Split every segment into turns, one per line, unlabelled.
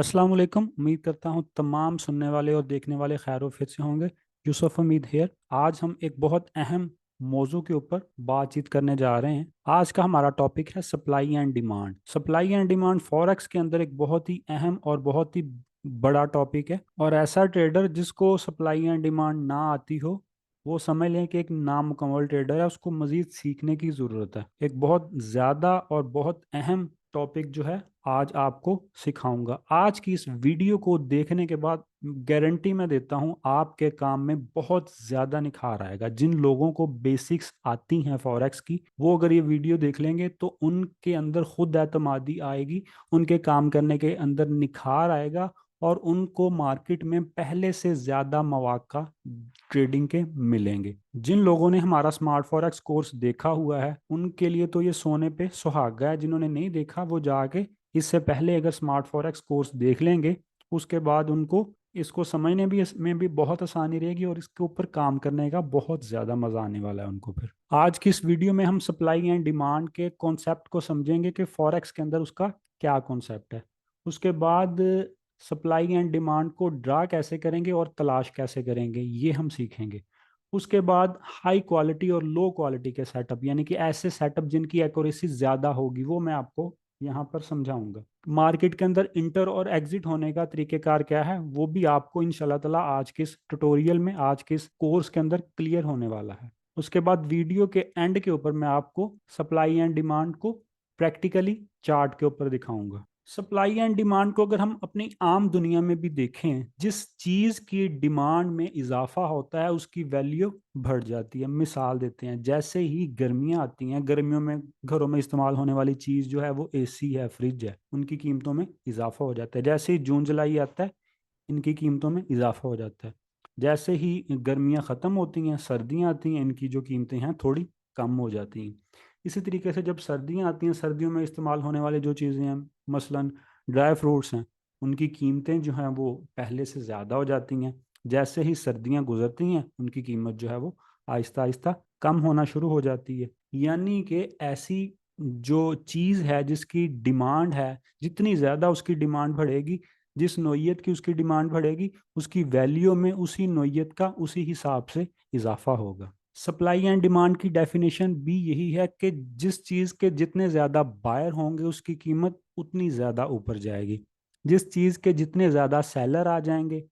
अस्सलाम वालेकुम। उम्मीद करता हूँ तमाम सुनने वाले और देखने वाले खैर वफियत से होंगे। यूसुफ हमीद हेयर। आज हम एक बहुत अहम मौजू के ऊपर बातचीत करने जा रहे हैं। आज का हमारा टॉपिक है supply and demand. Supply and demand forex के अंदर एक बहुत ही अहम और बहुत ही बड़ा टॉपिक है, और ऐसा ट्रेडर जिसको सप्लाई एंड डिमांड ना आती हो वो समझ लें कि एक नामुकम्मल ट्रेडर है, उसको मजीद सीखने की ज़रूरत है। एक बहुत ज़्यादा और बहुत अहम टॉपिक जो है आज आपको सिखाऊंगा। आज की इस वीडियो को देखने के बाद गारंटी मैं देता हूं आपके काम में बहुत ज्यादा निखार आएगा। जिन लोगों को बेसिक्स आती हैं फॉरेक्स की, वो अगर ये वीडियो देख लेंगे तो उनके अंदर खुद एतमादी आएगी, उनके काम करने के अंदर निखार आएगा, और उनको मार्केट में पहले से ज्यादा मौका ट्रेडिंग के मिलेंगे। जिन लोगों ने हमारा स्मार्ट फॉरेक्स कोर्स देखा हुआ है उनके लिए तो ये सोने पे सुहागा है। जिन्होंने नहीं देखा वो जाके इससे पहले अगर स्मार्ट फॉरेक्स कोर्स देख लेंगे, उसके बाद उनको इसको समझने भी में भी बहुत आसानी रहेगी, और इसके ऊपर काम करने का बहुत ज़्यादा मज़ा आने वाला है उनको। फिर आज की इस वीडियो में हम सप्लाई एंड डिमांड के कॉन्सेप्ट को समझेंगे कि फॉरेक्स के अंदर उसका क्या कॉन्सेप्ट है। उसके बाद सप्लाई एंड डिमांड को ड्रा कैसे करेंगे और तलाश कैसे करेंगे ये हम सीखेंगे। उसके बाद हाई क्वालिटी और लो क्वालिटी के सेटअप, यानी कि ऐसे सेटअप जिनकी एक्यूरेसी ज़्यादा होगी, वो मैं आपको यहाँ पर समझाऊंगा। मार्केट के अंदर इंटर और एग्जिट होने का तरीकेकार क्या है वो भी आपको इंशाल्लाह ताला आज के इस ट्यूटोरियल में, आज के इस कोर्स के अंदर क्लियर होने वाला है। उसके बाद वीडियो के एंड के ऊपर मैं आपको सप्लाई एंड डिमांड को प्रैक्टिकली चार्ट के ऊपर दिखाऊंगा। सप्लाई एंड डिमांड को अगर हम अपनी आम दुनिया में भी देखें, जिस चीज की डिमांड में इजाफा होता है उसकी वैल्यू बढ़ जाती है। मिसाल देते हैं, जैसे ही गर्मियां आती हैं, गर्मियों में घरों में इस्तेमाल होने वाली चीज जो है वो एसी है, फ्रिज है, उनकी कीमतों में इजाफा हो जाता है। जैसे ही जून जुलाई आता है इनकी कीमतों में इजाफा हो जाता है। जैसे ही गर्मियां ख़त्म होती हैं, सर्दियां आती हैं, इनकी जो कीमतें हैं थोड़ी कम हो जाती हैं। इसी तरीके से जब सर्दियां आती हैं, सर्दियों में इस्तेमाल होने वाली जो चीज़ें हैं, मसलन ड्राई फ्रूट्स हैं, उनकी कीमतें जो हैं वो पहले से ज़्यादा हो जाती हैं। जैसे ही सर्दियां गुजरती हैं उनकी कीमत जो है वो आहिस्ता आहिस्ता कम होना शुरू हो जाती है। यानी कि ऐसी जो चीज़ है जिसकी डिमांड है, जितनी ज़्यादा उसकी डिमांड बढ़ेगी, जिस नोयत की उसकी डिमांड बढ़ेगी, उसकी वैल्यू में उसी नोयत का उसी हिसाब से इजाफा होगा। सप्लाई एंड डिमांड की डेफिनेशन भी यही है कि जिस चीज़ के जितने ज़्यादा बायर होंगे उसकी कीमत उतनी ज़्यादा ऊपर जाएगी। जिस चीज़ के जितने ज़्यादा सेलर आ जाएंगे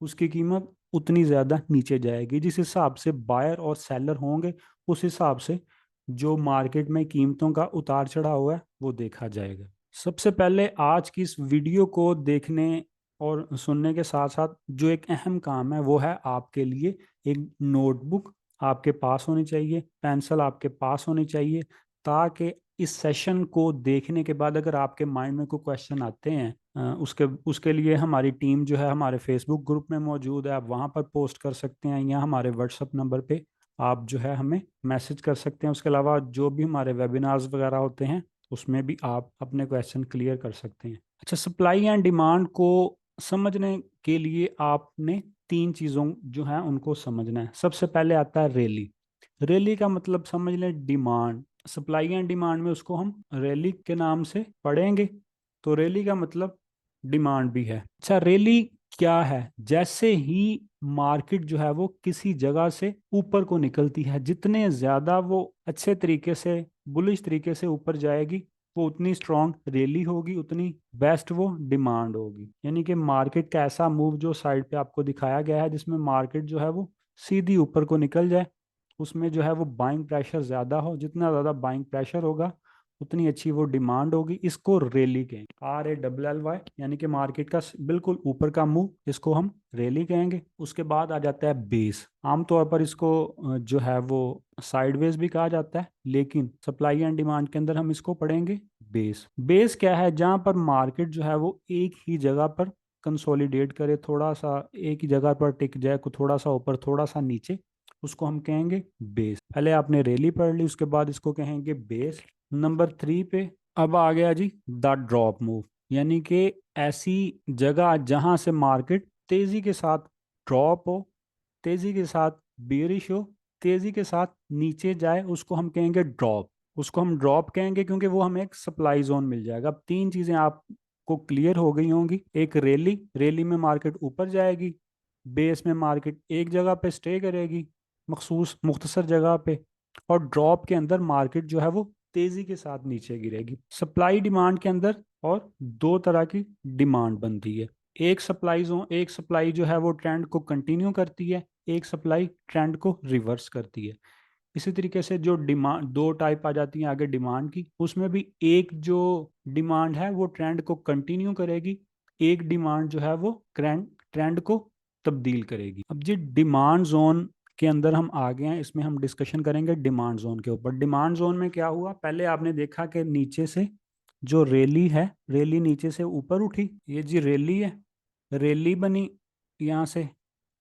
उसकी कीमत उतनी ज़्यादा नीचे जाएगी। जिस हिसाब से बायर और सेलर होंगे उस हिसाब से जो मार्केट में कीमतों का उतार चढ़ाव हुआ है वो देखा जाएगा। सबसे पहले आज की इस वीडियो को देखने और सुनने के साथ साथ जो एक अहम काम है वो है आपके लिए एक नोटबुक आपके पास होनी चाहिए, पेंसिल आपके पास होनी चाहिए, ताकि इस सेशन को देखने के बाद अगर आपके माइंड में कोई क्वेश्चन आते हैं, उसके उसके लिए हमारी टीम जो है हमारे फेसबुक ग्रुप में मौजूद है, आप वहाँ पर पोस्ट कर सकते हैं, या हमारे व्हाट्सअप नंबर पे आप जो है हमें मैसेज कर सकते हैं। उसके अलावा जो भी हमारे वेबिनार्स वगैरह होते हैं उसमें भी आप अपने क्वेश्चन क्लियर कर सकते हैं। अच्छा, सप्लाई एंड डिमांड को समझने के लिए आपने तीन चीज़ों जो है उनको समझना है। सबसे पहले आता है रैली। रैली का मतलब समझ लें डिमांड। सप्लाई एंड डिमांड में उसको हम रैली के नाम से पढ़ेंगे, तो रैली का मतलब डिमांड भी है। अच्छा, रैली क्या है? जैसे ही मार्केट जो है वो किसी जगह से ऊपर को निकलती है, जितने ज्यादा वो अच्छे तरीके से बुलिश तरीके से ऊपर जाएगी वो उतनी स्ट्रांग रैली होगी, उतनी बेस्ट वो डिमांड होगी। यानी कि मार्केट का ऐसा मूव जो साइड पे आपको दिखाया गया है जिसमें मार्केट जो है वो सीधी ऊपर को निकल जाए, उसमें जो है वो बाइंग प्रेशर ज्यादा हो। जितना ज्यादा बाइंग प्रेशर होगा उतनी अच्छी वो डिमांड होगी। इसको रैली कहेंगे, RALLY, यानी कि मार्केट का बिल्कुल ऊपर का मूव, इसको हम रैली कहेंगे। उसके बाद आ जाता है बेस। आमतौर पर इसको जो है वो साइडवेज भी कहा जाता है, लेकिन सप्लाई एंड डिमांड के अंदर हम इसको पढ़ेंगे बेस। बेस क्या है? जहां पर मार्केट जो है वो एक ही जगह पर कंसोलिडेट करे, थोड़ा सा एक ही जगह पर टिक जाए, को थोड़ा सा ऊपर थोड़ा सा नीचे, उसको हम कहेंगे बेस। पहले आपने रैली पढ़ ली, उसके बाद इसको कहेंगे बेस। नंबर 3 पे अब आ गया जी द ड्रॉप मूव, यानी कि ऐसी जगह जहां से मार्केट तेजी के साथ ड्रॉप हो, तेजी के साथ बेरिश हो, तेजी के साथ नीचे जाए, उसको हम कहेंगे ड्रॉप। उसको हम ड्रॉप कहेंगे क्योंकि वो हमें एक सप्लाई जोन मिल जाएगा। अब तीन चीजें आप को क्लियर हो गई होंगी। एक रैली, रैली में मार्केट ऊपर जाएगी, बेस में मार्केट एक जगह पे स्टे करेगी, मखसूस मुख्तसर जगह पे, और ड्रॉप के अंदर मार्केट जो है वो तेजी के साथ नीचे गिरेगी। सप्लाई डिमांड के अंदर और दो तरह की डिमांड बनती है। एक सप्लाई जो है वो ट्रेंड को कंटिन्यू करती है, एक सप्लाई ट्रेंड को रिवर्स करती है। इसी तरीके से जो डिमांड, दो टाइप आ जाती हैं आगे डिमांड की, उसमें भी एक जो डिमांड है वो ट्रेंड को कंटिन्यू करेगी, एक डिमांड जो है वो ट्रेंड ट्रेंड को तब्दील करेगी। अब जी डिमांड जोन के अंदर हम आ गए हैं, इसमें हम डिस्कशन करेंगे डिमांड जोन के ऊपर। डिमांड जोन में क्या हुआ, पहले आपने देखा कि नीचे से जो रैली है, रैली नीचे से ऊपर उठी, ये जी रैली है, रैली बनी यहाँ से,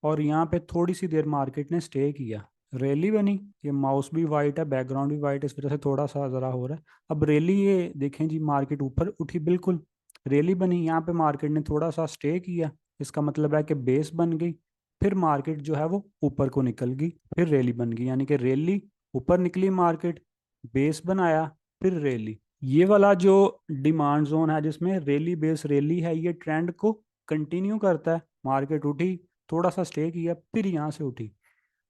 और यहाँ पे थोड़ी सी देर मार्केट ने स्टे किया, रैली बनी। ये माउस भी वाइट है, बैकग्राउंड भी वाइट है, इस वजह से थोड़ा सा ज़रा हो रहा है। अब रैली, ये देखें जी मार्केट ऊपर उठी, बिल्कुल रैली बनी, यहाँ पे मार्केट ने थोड़ा सा स्टे किया, इसका मतलब है कि बेस बन गई, फिर मार्केट जो है वो ऊपर को निकल गई, फिर रैली बन गई, यानी कि रैली, ऊपर निकली मार्केट, बेस बनाया, फिर रैली। ये वाला जो डिमांड जोन है जिसमें रैली बेस रैली है, ये ट्रेंड को कंटिन्यू करता है। मार्केट उठी, थोड़ा सा स्टे किया, फिर यहाँ से उठी,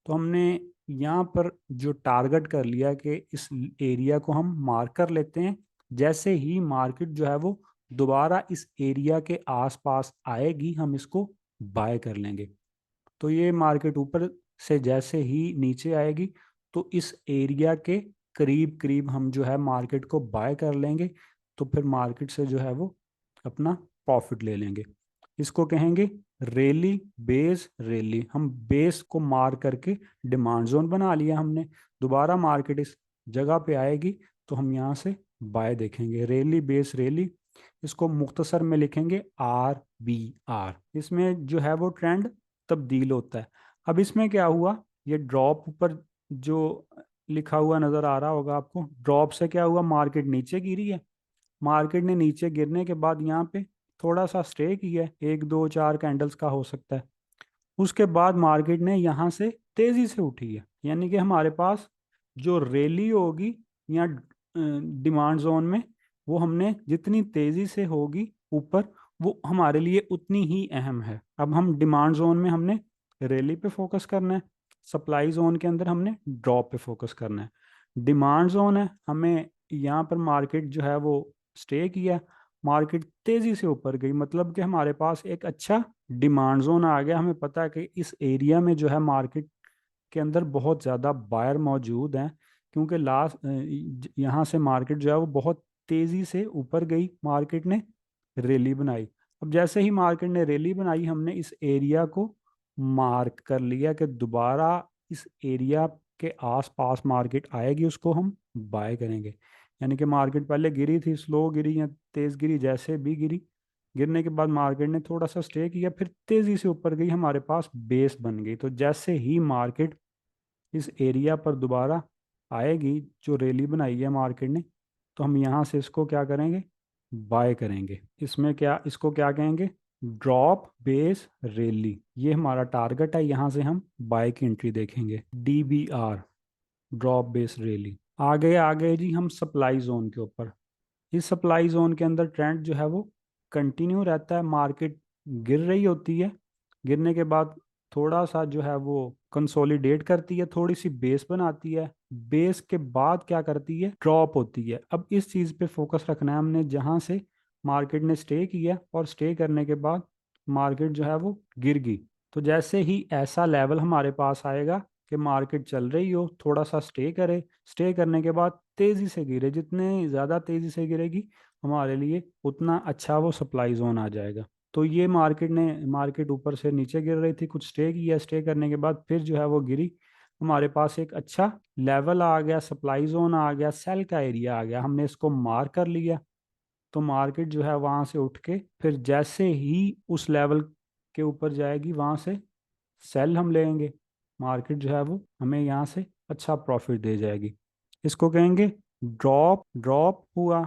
तो हमने यहाँ पर जो टारगेट कर लिया कि इस एरिया को हम मार्क कर लेते हैं, जैसे ही मार्केट जो है वो दोबारा इस एरिया के आसपास आएगी हम इसको बाय कर लेंगे। तो ये मार्केट ऊपर से जैसे ही नीचे आएगी तो इस एरिया के करीब करीब हम जो है मार्केट को बाय कर लेंगे, तो फिर मार्केट से जो है वो अपना प्रॉफिट ले लेंगे। इसको कहेंगे रैली बेस रैली। हम बेस को मार करके डिमांड जोन बना लिया हमने, दोबारा मार्केट इस जगह पे आएगी तो हम यहाँ से बाय देखेंगे, रैली बेस रैली। इसको मुख्तसर में लिखेंगे RBR। इसमें जो है वो ट्रेंड तब्दील होता है। अब इसमें क्या हुआ, ये ड्रॉप ऊपर जो लिखा हुआ नजर आ रहा होगा आपको, ड्रॉप से क्या हुआ, मार्केट नीचे गिरी है, मार्केट ने नीचे गिरने के बाद यहाँ पे थोड़ा सा स्टे किया है, एक दो चार कैंडल्स का हो सकता है, उसके बाद मार्केट ने यहाँ से तेजी से उठी है। यानी कि हमारे पास जो रैली होगी या डिमांड जोन में, वो हमने जितनी तेजी से होगी ऊपर, वो हमारे लिए उतनी ही अहम है। अब हम डिमांड जोन में हमने रैली पे फोकस करना है, सप्लाई जोन के अंदर हमने ड्रॉप पे फोकस करना है। डिमांड जोन है, हमें यहाँ पर मार्केट जो है वो स्टे किया, मार्केट तेजी से ऊपर गई, मतलब कि हमारे पास एक अच्छा डिमांड जोन आ गया। हमें पता है कि इस एरिया में जो है मार्केट के अंदर बहुत ज़्यादा बायर मौजूद हैं, क्योंकि यहाँ से मार्केट जो है वो बहुत तेज़ी से ऊपर गई, मार्केट ने रैली बनाई। अब जैसे ही मार्केट ने रैली बनाई, हमने इस एरिया को मार्क कर लिया कि दोबारा इस एरिया के आसपास मार्केट आएगी, उसको हम बाय करेंगे। यानी कि मार्केट पहले गिरी थी, स्लो गिरी या तेज़ गिरी, जैसे भी गिरी, गिरने के बाद मार्केट ने थोड़ा सा स्टे किया, फिर तेजी से ऊपर गई, हमारे पास बेस बन गई। तो जैसे ही मार्केट इस एरिया पर दोबारा आएगी, जो रैली बनाई है मार्केट ने, तो हम यहाँ से इसको क्या करेंगे, बाय करेंगे। इसमें क्या, इसको क्या कहेंगे, ड्रॉप बेस रैली। ये हमारा टारगेट है, यहाँ से हम बाय की एंट्री देखेंगे, DBR, ड्रॉप बेस रैली। आगे जी हम सप्लाई जोन के ऊपर। इस सप्लाई जोन के अंदर ट्रेंड जो है वो कंटिन्यू रहता है, मार्केट गिर रही होती है, गिरने के बाद थोड़ा सा जो है वो कंसोलिडेट करती है, थोड़ी सी बेस बनाती है, बेस के बाद क्या करती है, ड्रॉप होती है। अब इस चीज़ पे फोकस रखना है हमने, जहाँ से मार्केट ने स्टे किया और स्टे करने के बाद मार्केट जो है वो गिर गई। तो जैसे ही ऐसा लेवल हमारे पास आएगा कि मार्केट चल रही हो, थोड़ा सा स्टे करे, स्टे करने के बाद तेज़ी से गिरे, जितने ज़्यादा तेज़ी से गिरेगी हमारे लिए उतना अच्छा वो सप्लाई जोन आ जाएगा। तो ये मार्केट ऊपर से नीचे गिर रही थी, कुछ स्टे किया, स्टे करने के बाद फिर जो है वो गिरी, हमारे पास एक अच्छा लेवल आ गया, सप्लाई जोन आ गया, सेल का एरिया आ गया, हमने इसको मार्क कर लिया। तो मार्केट जो है वहाँ से उठ के फिर जैसे ही उस लेवल के ऊपर जाएगी, वहाँ से सेल हम लेंगे, मार्केट जो है वो हमें यहाँ से अच्छा प्रॉफिट दे जाएगी। इसको कहेंगे ड्रॉप, ड्रॉप हुआ,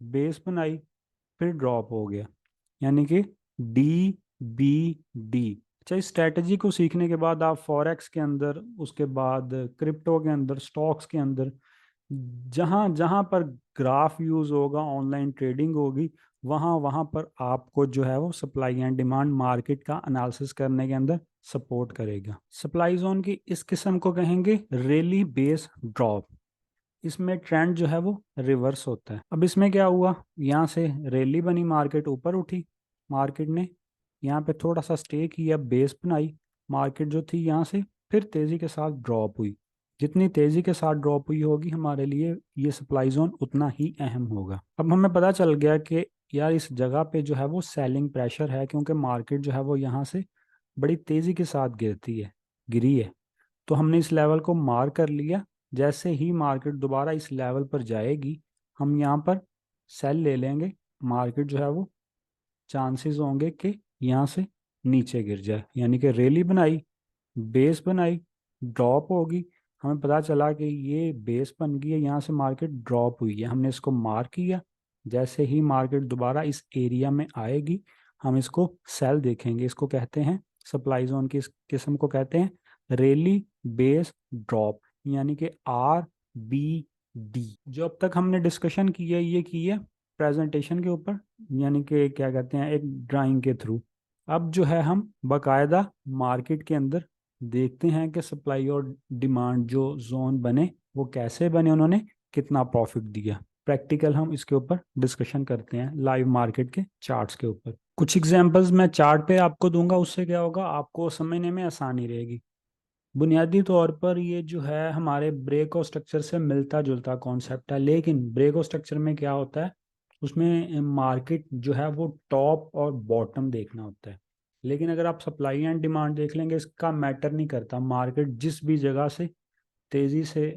बेस बनाई, फिर ड्रॉप हो गया, यानी कि DBD। अच्छा, इस स्ट्रैटेजी को सीखने के बाद आप फॉरेक्स के अंदर, उसके बाद क्रिप्टो के अंदर, स्टॉक्स के अंदर, जहाँ जहाँ पर ग्राफ यूज होगा, ऑनलाइन ट्रेडिंग होगी, वहाँ वहाँ पर आपको जो है वो सप्लाई एंड डिमांड मार्केट का एनालिसिस करने के अंदर सपोर्ट करेगा। सप्लाई जोन की इस किस्म को कहेंगे रैली बेस ड्रॉप। इसमें ट्रेंड जो है वो रिवर्स होता है। अब इसमें क्या हुआ, यहाँ से रैली बनी, मार्केट ऊपर उठी, मार्केट ने यहाँ पे थोड़ा सा स्टे किया, बेस बनाई, मार्केट जो थी यहाँ से फिर तेजी के साथ ड्रॉप हुई। जितनी तेजी के साथ ड्रॉप हुई होगी हमारे लिए ये सप्लाई जोन उतना ही अहम होगा। अब हमें पता चल गया कि यार इस जगह पे जो है वो सेलिंग प्रेशर है, क्योंकि मार्केट जो है वो यहाँ से बड़ी तेजी के साथ गिरी है। तो हमने इस लेवल को मार कर लिया। जैसे ही मार्केट दोबारा इस लेवल पर जाएगी हम यहाँ पर सेल ले लेंगे। मार्केट जो है वो चांसेस होंगे कि यहाँ से नीचे गिर जाए, यानी कि रैली बनाई, बेस बनाई, ड्रॉप होगी। हमें पता चला कि ये बेस बन गई है, यहाँ से मार्केट ड्रॉप हुई है, हमने इसको मार्क किया। जैसे ही मार्केट दोबारा इस एरिया में आएगी हम इसको सेल देखेंगे। इसको कहते हैं सप्लाई जोन की इस किस्म को कहते हैं रैली बेस ड्रॉप, यानी कि RBD। जो अब तक हमने डिस्कशन की है ये की है प्रेजेंटेशन के ऊपर, यानी कि क्या कहते हैं एक ड्राइंग के थ्रू। अब जो है हम बकायदा मार्केट के अंदर देखते हैं कि सप्लाई और डिमांड जो जोन बने वो कैसे बने, उन्होंने कितना प्रॉफिट दिया। प्रैक्टिकल हम इसके ऊपर डिस्कशन करते हैं लाइव मार्केट के चार्ट्स के ऊपर। कुछ एग्जांपल्स मैं चार्ट पे आपको दूंगा, उससे क्या होगा आपको समझने में आसानी रहेगी। बुनियादी तौर पर ये जो है हमारे ब्रेक और स्ट्रक्चर से मिलता जुलता कॉन्सेप्ट है, लेकिन ब्रेक और स्ट्रक्चर में क्या होता है उसमें मार्केट जो है वो टॉप और बॉटम देखना होता है। लेकिन अगर आप सप्लाई एंड डिमांड देख लेंगे इसका मैटर नहीं करता, मार्केट जिस भी जगह से तेजी से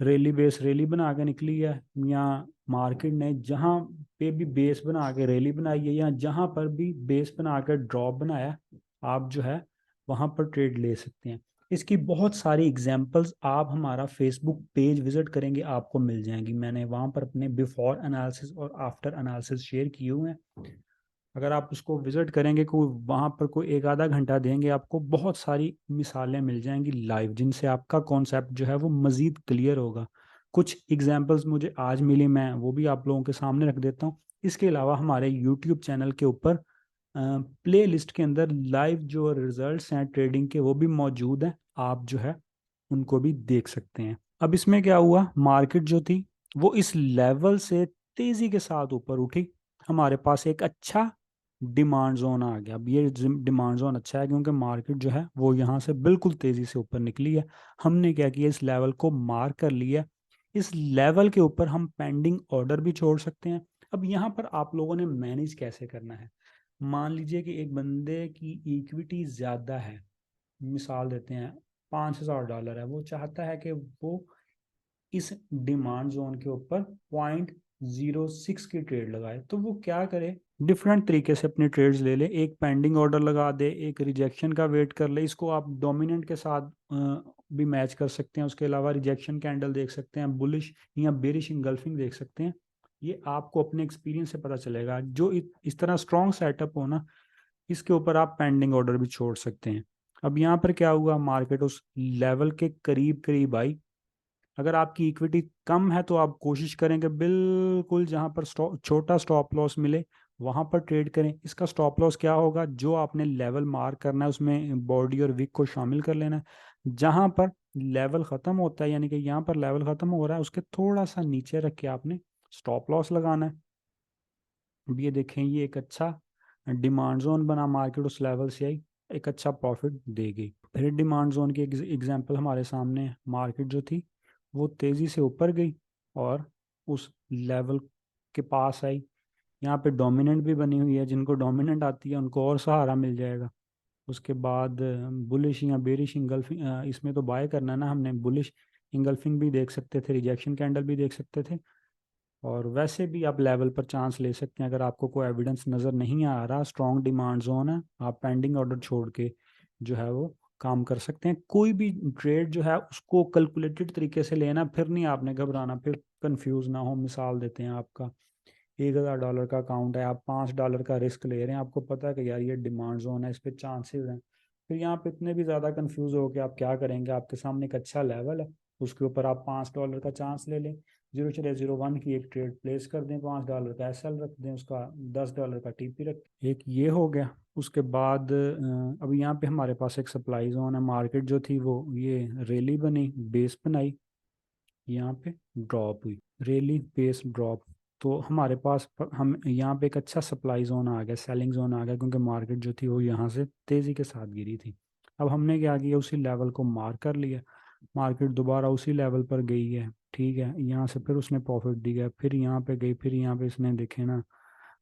रैली बना के निकली है, या मार्केट ने जहां पे भी बेस बना के रैली बनाई है या जहां पर भी बेस बना के ड्रॉप बनाया, आप जो है वहां पर ट्रेड ले सकते हैं। इसकी बहुत सारी एग्जांपल्स आप हमारा फेसबुक पेज विजिट करेंगे आपको मिल जाएंगी। मैंने वहां पर अपने बिफोर एनालिसिस और आफ्टर एनालिसिस शेयर किए हुए हैं। अगर आप उसको विजिट करेंगे कोई वहां पर कोई एक आधा घंटा देंगे आपको बहुत सारी मिसालें मिल जाएंगी लाइव, जिनसे आपका कॉन्सेप्ट जो है वो मजीद क्लियर होगा। कुछ एग्जांपल्स मुझे आज मिली, मैं वो भी आप लोगों के सामने रख देता हूँ। इसके अलावा हमारे यूट्यूब चैनल के ऊपर प्ले लिस्ट के अंदर लाइव जो रिजल्ट्स हैं ट्रेडिंग के वो भी मौजूद हैं, आप जो है उनको भी देख सकते हैं। अब इसमें क्या हुआ, मार्केट जो थी वो इस लेवल से तेजी के साथ ऊपर उठी, हमारे पास एक अच्छा डिमांड जोन आ गया। अब ये डिमांड जोन अच्छा है क्योंकि मार्केट जो है वो यहाँ से बिल्कुल तेजी से ऊपर निकली है। हमने क्या किया, इस लेवल को मार्क कर लिया। इस लेवल के ऊपर हम पेंडिंग ऑर्डर भी छोड़ सकते हैं। अब यहाँ पर आप लोगों ने मैनेज कैसे करना है, मान लीजिए कि एक बंदे की इक्विटी ज़्यादा है, मिसाल देते हैं $5,000 है, वो चाहता है कि वो इस डिमांड जोन के ऊपर 0.06 की ट्रेड लगाए। तो वो क्या करे, डिफरेंट तरीके से अपनी ट्रेड्स ले ले, एक पेंडिंग ऑर्डर लगा दे, एक रिजेक्शन का वेट कर ले। इसको आप डोमिनेंट के साथ भी मैच कर सकते हैं। उसके अलावा रिजेक्शन कैंडल देख सकते हैं, बुलिश या बेरिश इंगल्फिंग देख सकते हैं। ये आपको अपने एक्सपीरियंस से पता चलेगा। जो इस तरह स्ट्रॉन्ग सेटअप हो ना, इसके ऊपर आप पेंडिंग ऑर्डर भी छोड़ सकते हैं। अब यहाँ पर क्या हुआ, मार्केट उस लेवल के करीब करीब आई। अगर आपकी इक्विटी कम है तो आप कोशिश करेंगे बिल्कुल जहां पर छोटा स्टॉप लॉस मिले वहां पर ट्रेड करें। इसका स्टॉप लॉस क्या होगा, जो आपने लेवल मार्क करना है उसमें बॉडी और विक को शामिल कर लेना है। जहां पर लेवल खत्म होता है, यानी कि यहाँ पर लेवल खत्म हो रहा है, उसके थोड़ा सा नीचे रख के आपने स्टॉप लॉस लगाना है। अब ये देखें, ये एक अच्छा डिमांड जोन बना, मार्केट उस लेवल से आई, एक अच्छा प्रॉफिट देगी। फिर डिमांड जोन की एग्जांपल हमारे सामने है। मार्केट जो थी वो तेज़ी से ऊपर गई और उस लेवल के पास आई। यहाँ पे डोमिनेंट भी बनी हुई है, जिनको डोमिनेंट आती है उनको और सहारा मिल जाएगा। उसके बाद बुलिश या बेरिश इंगल्फिंग, इसमें तो बाय करना है ना हमने, बुलिश इंगल्फिंग भी देख सकते थे, रिजेक्शन कैंडल भी देख सकते थे। और वैसे भी आप लेवल पर चांस ले सकते हैं। अगर आपको कोई एविडेंस नज़र नहीं आ रहा, स्ट्रॉन्ग डिमांड जोन है, आप पेंडिंग ऑर्डर छोड़ के जो है वो काम कर सकते हैं। कोई भी ट्रेड जो है उसको कैलकुलेटेड तरीके से लेना, फिर नहीं आपने घबराना, फिर कंफ्यूज ना हो। मिसाल देते हैं, आपका $1,000 का अकाउंट है, आप $5 का रिस्क ले रहे हैं, आपको पता है कि यार ये डिमांड जोन है, इस पे चांसेस हैं। फिर यहाँ पे इतने भी ज़्यादा कंफ्यूज हो कि आप क्या करेंगे, आपके सामने एक अच्छा लेवल है, उसके ऊपर आप $5 का चांस ले लें, 0.01 की एक ट्रेड प्लेस कर दें, $5 का एसएल रख दें, उसका $10 का टीपी रख, एक ये हो गया। उसके बाद अब यहाँ पे हमारे पास एक सप्लाई जोन है, मार्केट जो थी वो ये रैली बनी, बेस बनाई, यहाँ पे ड्रॉप हुई, रैली बेस ड्रॉप। तो हमारे पास हम यहाँ पे एक अच्छा सप्लाई जोन आ गया, सेलिंग जोन आ गया, क्योंकि मार्केट जो थी वो यहाँ से तेज़ी के साथ गिरी थी। अब हमने क्या किया, उसी लेवल को मार्क कर लिया, मार्केट दोबारा उसी लेवल पर गई है, ठीक है, यहाँ से फिर उसने प्रॉफिट दिया, फिर यहाँ पे गई, फिर यहाँ पे इसने देखे ना,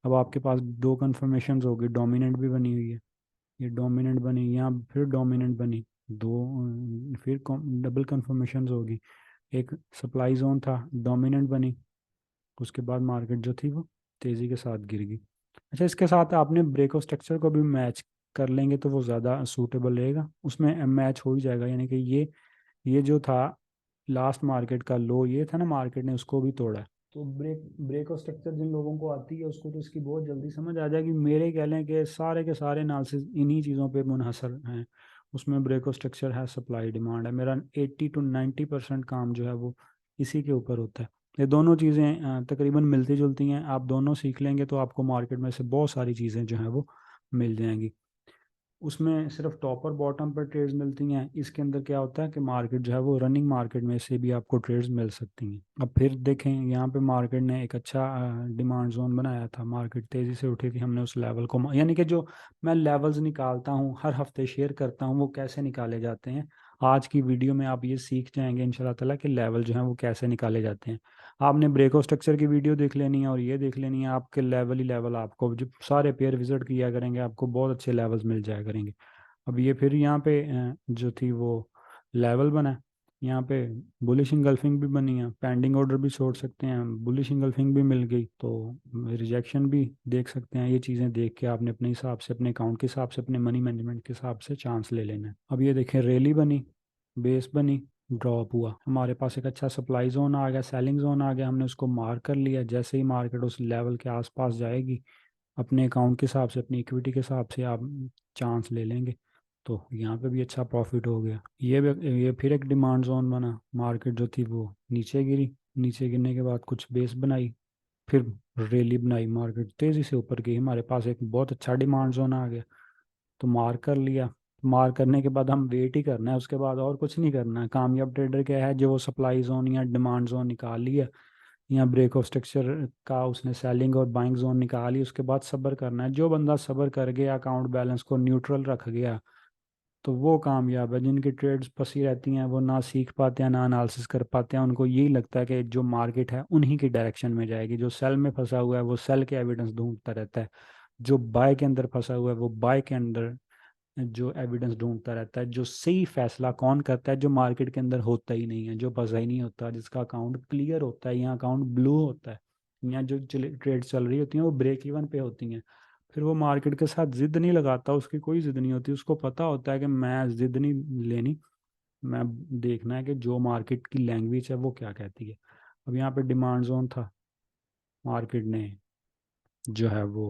अब आपके पास दो कन्फर्मेशन हो गई, डोमिनेंट भी बनी हुई है, ये डोमिनेंट बनी, यहाँ फिर डोमिनेंट बनी, दो फिर डबल कन्फर्मेशन होगी, एक सप्लाई जोन था, डोमिनेंट बनी, उसके बाद मार्केट जो थी वो तेज़ी के साथ गिर गई। अच्छा, इसके साथ आपने ब्रेक ऑफ स्ट्रक्चर को भी मैच कर लेंगे तो वो ज़्यादा सूटेबल रहेगा, उसमें मैच हो ही जाएगा, यानी कि ये जो था लास्ट मार्केट का लो ये था ना, मार्केट ने उसको भी तोड़ा है। तो ब्रेक ऑफ स्ट्रक्चर जिन लोगों को आती है उसको तो इसकी बहुत जल्दी समझ आ जाएगी। मेरे कह लें कि सारे के सारे एनालिसिस इन्हीं चीज़ों पे मुनहसर हैं, उसमें ब्रेक ऑफ स्ट्रक्चर है, सप्लाई डिमांड है, मेरा 80 to 90% काम जो है वो इसी के ऊपर होता है। ये दोनों चीज़ें तकरीबन मिलती जुलती हैं, आप दोनों सीख लेंगे तो आपको मार्केट में से बहुत सारी चीज़ें जो हैं वो मिल जाएंगी। उसमें सिर्फ टॉप और बॉटम पर ट्रेड्स मिलती हैं, इसके अंदर क्या होता है कि मार्केट जो है वो रनिंग मार्केट में से भी आपको ट्रेड्स मिल सकती हैं। अब फिर देखें, यहाँ पे मार्केट ने एक अच्छा डिमांड जोन बनाया था, मार्केट तेज़ी से उठी थी, हमने उस लेवल को, यानी कि जो मैं लेवल्स निकालता हूँ हर हफ्ते शेयर करता हूँ वो कैसे निकाले जाते हैं, आज की वीडियो में आप ये सीख जाएंगे इंशाल्लाह ताला कि लेवल जो है वो कैसे निकाले जाते हैं। आपने ब्रेक ऑफ स्ट्रक्चर की वीडियो देख लेनी है और ये देख लेनी है, आपके लेवल ही लेवल, आपको जब सारे पेयर विजिट किया करेंगे आपको बहुत अच्छे लेवल्स मिल जाया करेंगे। अब ये फिर यहाँ पे जो थी वो लेवल बना है, यहाँ पे बुलिश इंगल्फिंग भी बनी है, पेंडिंग ऑर्डर भी छोड़ सकते हैं, बुलिश इंगल्फिंग भी मिल गई तो रिजेक्शन भी देख सकते हैं। ये चीज़ें देख के आपने अपने हिसाब से, अपने अकाउंट के हिसाब से, अपने मनी मैनेजमेंट के हिसाब से चांस ले लेना है। अब ये देखें, रैली बनी, बेस बनी, ड्रॉप हुआ, हमारे पास एक अच्छा सप्लाई जोन आ गया, सेलिंग जोन आ गया, हमने उसको मार्क कर लिया, जैसे ही मार्केट उस लेवल के आसपास जाएगी अपने अकाउंट के हिसाब से, अपनी इक्विटी के हिसाब से आप चांस ले लेंगे, तो यहाँ पे भी अच्छा प्रॉफिट हो गया। ये फिर एक डिमांड जोन बना, मार्केट जो थी वो नीचे गिरी, नीचे गिरने के बाद कुछ बेस बनाई, फिर रैली बनाई, मार्केट तेज़ी से ऊपर गई, हमारे पास एक बहुत अच्छा डिमांड जोन आ गया, तो मार्क कर लिया। मार्क करने के बाद हम वेट ही करना है, उसके बाद और कुछ नहीं करना है। कामयाब ट्रेडर क्या है, जो वो सप्लाई जोन या डिमांड जोन निकाल लिया या ब्रेक ऑफ स्ट्रक्चर का उसने सेलिंग और बाइंग जोन निकाली, उसके बाद सब्र करना है। जो बंदा सब्र कर गया, अकाउंट बैलेंस को न्यूट्रल रख गया, तो वो कामयाब है। जिनकी ट्रेड्स फंसी रहती हैं वो ना सीख पाते हैं ना एनालिसिस कर पाते हैं, उनको यही लगता है कि जो मार्केट है उन्हीं की डायरेक्शन में जाएगी। जो सेल में फंसा हुआ है वो सेल के एविडेंस ढूंढता रहता है, जो बाय के अंदर फंसा हुआ है वो बाय के अंदर जो एविडेंस ढूंढता रहता है। जो सही फैसला कौन करता है, जो मार्केट के अंदर होता ही नहीं है, जो फंसा ही नहीं होता, जिसका अकाउंट क्लियर होता है, यहाँ अकाउंट ब्लू होता है, यहाँ जो ट्रेड चल रही होती हैं वो ब्रेक इवन पे होती हैं, फिर वो मार्केट के साथ जिद नहीं लगाता, उसकी कोई जिद नहीं होती, उसको पता होता है कि मैं जिद नहीं लेनी, मैं देखना है कि जो मार्केट की लैंग्वेज है वो क्या कहती है। अब यहाँ पे डिमांड जोन था, मार्केट ने जो है वो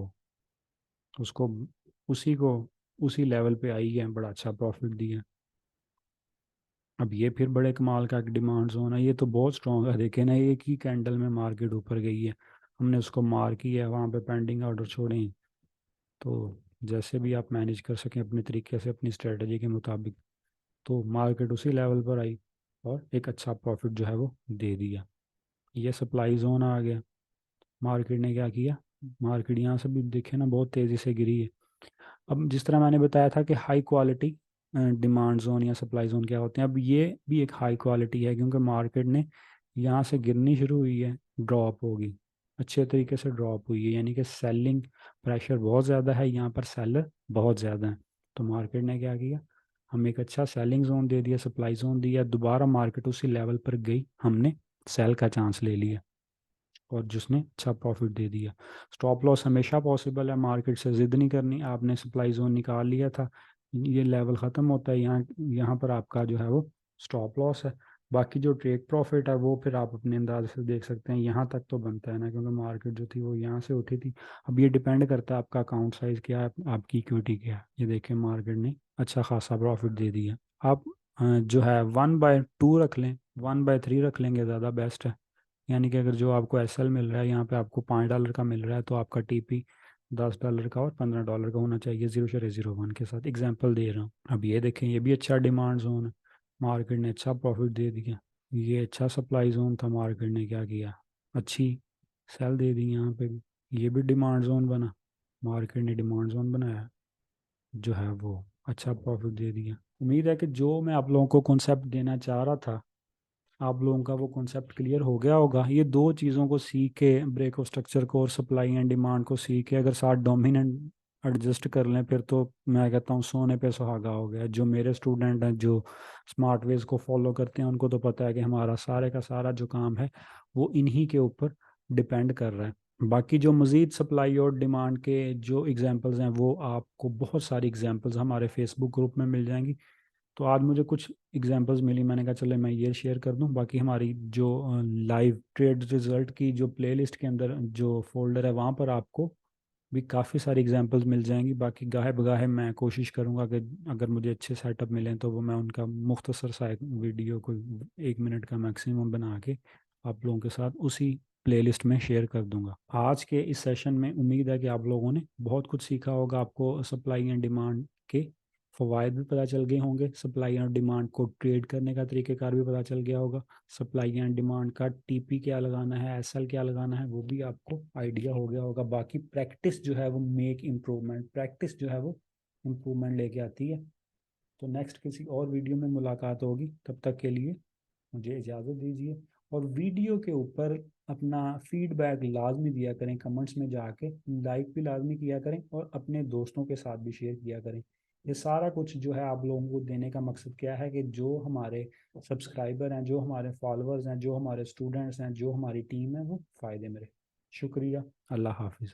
उसको उसी को उसी लेवल पे आई है, बड़ा अच्छा प्रॉफिट दिया। अब ये फिर बड़े कमाल का डिमांड जोन है, ये तो बहुत स्ट्रॉन्ग है, देखे ना एक ही कैंडल में मार्केट ऊपर गई है, हमने उसको मार किया है, वहाँ पे पेंडिंग ऑर्डर छोड़े हैं। तो जैसे भी आप मैनेज कर सकें अपने तरीके से, अपनी स्ट्रेटजी के मुताबिक, तो मार्केट उसी लेवल पर आई और एक अच्छा प्रॉफिट जो है वो दे दिया। ये सप्लाई जोन आ गया, मार्केट ने क्या किया, मार्केट यहाँ से भी देखे ना बहुत तेज़ी से गिरी है। अब जिस तरह मैंने बताया था कि हाई क्वालिटी डिमांड जोन या सप्लाई जोन क्या होते हैं, अब ये भी एक हाई क्वालिटी है, क्योंकि मार्केट ने यहाँ से गिरनी शुरू हुई है, ड्रॉप होगी, अच्छे तरीके से ड्रॉप हुई है, यानी कि सेलिंग प्रेशर बहुत ज़्यादा है, यहाँ पर सेलर बहुत ज़्यादा है। तो मार्केट ने क्या किया, हमें एक अच्छा सेलिंग जोन दे दिया, सप्लाई जोन दिया, दोबारा मार्केट उसी लेवल पर गई, हमने सेल का चांस ले लिया और जिसने अच्छा प्रॉफिट दे दिया। स्टॉप लॉस हमेशा पॉसिबल है, मार्केट से जिद नहीं करनी, आपने सप्लाई जोन निकाल लिया था, ये लेवल ख़त्म होता है, यहाँ यहाँ पर आपका जो है वो स्टॉप लॉस है। बाकी जो ट्रेड प्रॉफिट है वो फिर आप अपने अंदाज से देख सकते हैं, यहाँ तक तो बनता है ना, क्योंकि मार्केट जो थी वो यहाँ से उठी थी। अब ये डिपेंड करता है आपका अकाउंट साइज़ क्या है, आपकी इक्विटी क्या है। ये देखें मार्केट ने अच्छा खासा प्रॉफिट दे दिया। आप जो है 1/2 रख लें, 1/3 रख लेंगे, ज़्यादा बेस्ट है। यानी कि अगर जो आपको एसएल मिल रहा है यहाँ पे आपको $5 का मिल रहा है, तो आपका टीपी $10 का और $15 का होना चाहिए, 0.01 के साथ एग्जांपल दे रहा हूँ। अब ये देखें, ये भी अच्छा डिमांड जोन है, मार्केट ने अच्छा प्रॉफिट दे दिया। ये अच्छा सप्लाई जोन था, मार्केट ने क्या किया, अच्छी सेल दे दी यहाँ पे भी। ये भी डिमांड जोन बना, मार्केट ने डिमांड जोन बनाया, जो है वो अच्छा प्रॉफिट दे दिया। उम्मीद है कि जो मैं आप लोगों को कॉन्सेप्ट देना चाह रहा था, आप लोगों का वो कॉन्सेप्ट क्लियर हो गया होगा। ये दो चीज़ों को सीख के, ब्रेक ऑफ स्ट्रक्चर को और सप्लाई एंड डिमांड को सीख के अगर साथ डोमिनेंट एडजस्ट कर लें, फिर तो मैं कहता हूँ सोने पे सुहागा हो गया। जो मेरे स्टूडेंट हैं जो स्मार्ट वेज को फॉलो करते हैं, उनको तो पता है कि हमारा सारे का सारा जो काम है वो इन्हीं के ऊपर डिपेंड कर रहा है। बाकी जो मज़ीद सप्लाई और डिमांड के जो एग्जांपल्स हैं, वो आपको बहुत सारी एग्जांपल्स हमारे फेसबुक ग्रुप में मिल जाएंगी। तो आज मुझे कुछ एग्जांपल्स मिली, मैंने कहा चले मैं ये शेयर कर दूं। बाकी हमारी जो लाइव ट्रेड रिजल्ट की जो प्लेलिस्ट के अंदर जो फोल्डर है, वहाँ पर आपको भी काफ़ी सारी एग्जांपल्स मिल जाएंगी। बाकी गाहे बगाहे मैं कोशिश करूँगा कि अगर मुझे अच्छे सेटअप मिलें तो वो मैं उनका मुख्तसर सा एक वीडियो को 1 मिनट का मैक्सिमम बना के आप लोगों के साथ उसी प्लेलिस्ट में शेयर कर दूंगा। आज के इस सेशन में उम्मीद है कि आप लोगों ने बहुत कुछ सीखा होगा। आपको सप्लाई एंड डिमांड के फ़वाइद भी पता चल गए होंगे, सप्लाई एंड डिमांड को ट्रेड करने का तरीक़ेकार भी पता चल गया होगा, सप्लाई एंड डिमांड का टीपी क्या लगाना है, एसएल क्या लगाना है, वो भी आपको आइडिया हो गया होगा। बाकी प्रैक्टिस जो है वो मेक इम्प्रूवमेंट, प्रैक्टिस जो है वो इम्प्रूवमेंट लेके आती है। तो नेक्स्ट किसी और वीडियो में मुलाकात होगी, तब तक के लिए मुझे इजाज़त दीजिए। और वीडियो के ऊपर अपना फीडबैक लाजमी दिया करें, कमेंट्स में जाके लाइक भी लाजमी किया करें और अपने दोस्तों के साथ भी शेयर किया करें। ये सारा कुछ जो है आप लोगों को देने का मकसद क्या है कि जो हमारे सब्सक्राइबर हैं, जो हमारे फॉलोअर्स हैं, जो हमारे स्टूडेंट्स हैं, जो हमारी टीम है, वो फ़ायदे में रहे। शुक्रिया। अल्लाह हाफिज़।